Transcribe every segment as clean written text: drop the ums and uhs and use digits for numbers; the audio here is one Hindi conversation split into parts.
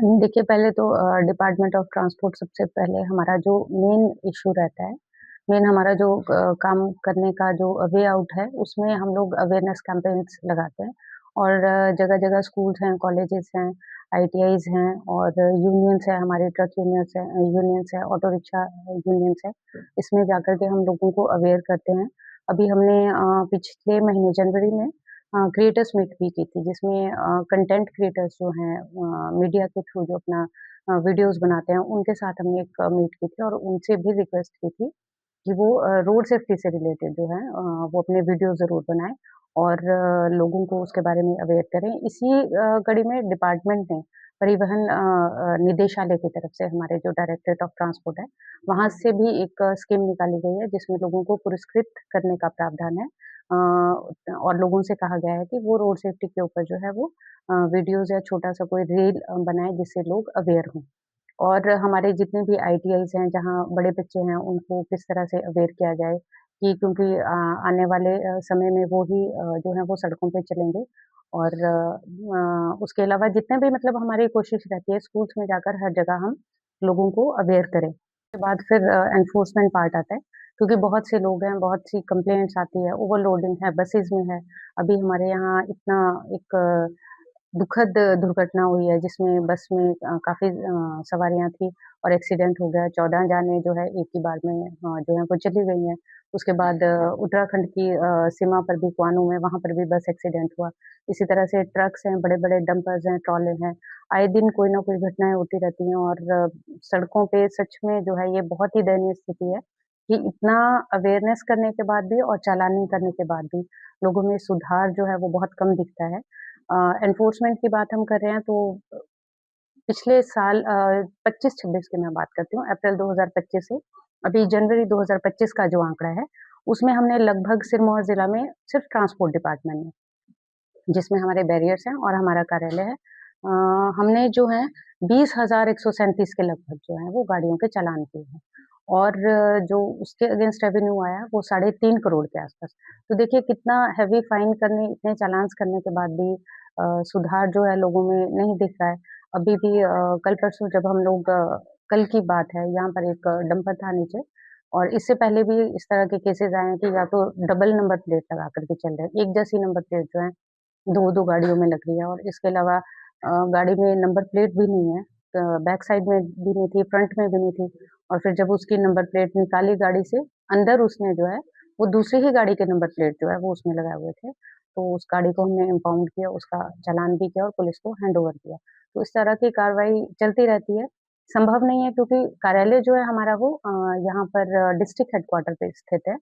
देखिए पहले तो डिपार्टमेंट ऑफ ट्रांसपोर्ट सबसे पहले हमारा जो मेन इश्यू रहता है, मेन हमारा जो काम करने का जो वे आउट है, उसमें हम लोग अवेयरनेस कैंपेन्स लगाते हैं और जगह-जगह स्कूल्स हैं, कॉलेजेस हैं, आईटीआईज़ हैं और यूनियंस है, हमारे ट्रक यूनियंस है, ऑटो रिक्शा यूनियंस है। इसमें जाकर के हम लोगों को अवेयर करते हैं। अभी हमने पिछले महीने जनवरी में क्रिएटर्स मीट भी की थी जिसमें कंटेंट क्रिएटर्स जो हैं मीडिया के थ्रू जो अपना वीडियोज़ बनाते हैं, उनके साथ हमने एक मीट की थी और उनसे भी रिक्वेस्ट की थी कि वो रोड सेफ्टी से रिलेटेड जो है वो अपने वीडियो ज़रूर बनाएँ और लोगों को उसके बारे में अवेयर करें। इसी कड़ी में डिपार्टमेंट ने परिवहन निदेशालय की तरफ से हमारे जो डायरेक्टरेट ऑफ ट्रांसपोर्ट है, वहाँ से भी एक स्कीम निकाली गई है जिसमें लोगों को पुरस्कृत करने का प्रावधान है। और लोगों से कहा गया है कि वो रोड सेफ्टी के ऊपर जो है वो वीडियोज़ या छोटा-सा कोई रील बनाएँ जिससे लोग अवेयर हों। और हमारे जितने भी आईटीआईज़ हैं, जहाँ बड़े बच्चे हैं, उनको किस तरह से अवेयर किया जाए कि क्योंकि आने वाले समय में वो ही जो है वो सड़कों पे चलेंगे और उसके अलावा जितने भी मतलब हमारी कोशिश रहती है स्कूल्स में जाकर हर जगह हम लोगों को अवेयर करें। उसके बाद फिर एनफोर्समेंट पार्ट आता है, क्योंकि बहुत से लोग हैं, बहुत सी कंप्लेंट्स आती है, ओवरलोडिंग है, बसेज़ में है। अभी हमारे यहाँ इतना एक दुखद दुर्घटना हुई है जिसमें बस में काफ़ी सवारियाँ थी और एक्सीडेंट हो गया। 14 जानें जो है एक ही बार में जो है वो चली गई हैं। उसके बाद उत्तराखंड की सीमा पर भी कुआनो में वहाँ पर भी बस एक्सीडेंट हुआ। इसी तरह से ट्रक्स हैं, बड़े-बड़े डंपर्स हैं, ट्रॉले हैं। आए दिन कोई न कोई घटनाएँ होती रहती हैं और सड़कों पे सच में जो है ये बहुत ही दयनीय स्थिति है कि इतना अवेयरनेस करने के बाद भी और चालानी करने के बाद भी लोगों में सुधार जो है वो बहुत कम दिखता है। एनफोर्समेंट की बात हम कर रहे हैं तो पिछले साल 25-26 की मैं बात करती हूँ, अप्रैल 2025 से अभी जनवरी 2025 का जो आंकड़ा है, उसमें हमने लगभग सिरमौर ज़िला में सिर्फ ट्रांसपोर्ट डिपार्टमेंट में, जिसमें हमारे बैरियर्स हैं और हमारा कार्यालय है। हमने जो है 20,137 के लगभग जो है वो गाड़ियों के चालान किए हैं और जो उसके अगेंस्ट रेवेन्यू आया वो 3.5 करोड़ के आस-पास। तो देखिए कितना हेवी फाइन करने, इतने चालान्स करने के बाद भी सुधार जो है लोगों में नहीं दिख रहा है। अभी भी कल-परसों जब हम लोग कल की बात है, यहाँ पर एक डंपर था नीचे और इससे पहले भी इस तरह के केसेज़ आए हैं कि या तो डबल नंबर प्लेट लगा कर के चल रहे हैं, एक जैसी नंबर प्लेट जो है 2-2 गाड़ियों में लग रही है और इसके अलावा गाड़ी में नंबर प्लेट भी नहीं है। बैक साइड में भी नहीं थी, फ्रंट में भी नहीं थी और फिर जब उसकी नंबर प्लेट निकाली गाड़ी से, अंदर उसने जो है, वो दूसरी ही गाड़ी के नंबर प्लेट जो है वो उसमें लगाए हुए थे। तो उस गाड़ी को हमने इम्पाउंड किया, उसका चालान भी किया और पुलिस को हैंडओवर किया। तो इस तरह की कार्रवाई चलती रहती है। संभव नहीं है क्योंकि कार्यालय जो है हमारा वो यहाँ पर डिस्ट्रिक्ट हेडक्वार्टर पे स्थित है।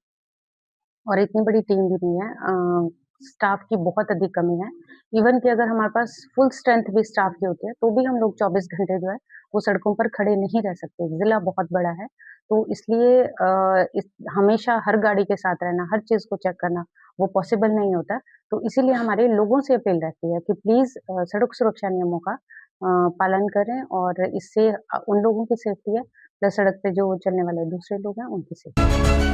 और इतनी बड़ी टीम भी नहीं है स्टाफ की बहुत अधिक कमी है। इवन कि अगर हमारे पास फुल स्ट्रेंथ भी स्टाफ की होती है, तो भी हम लोग 24 घंटे जो है, वो सड़कों पर खड़े नहीं रह सकते। ज़िला बहुत बड़ा है, तो इसलिए इस हमेशा हर गाड़ी के साथ रहना, हर चीज़ को चेक करना, वो पॉसिबल नहीं होता। तो इसीलिए हमारे लोगों से अपील रहती है कि प्लीज़ सड़क सुरक्षा नियमों का पालन करें और इससे उन लोगों की सेफ्टी है, प्लस सड़क पे जो चलने वाले दूसरे लोग हैं, उनकी सेफ्टी।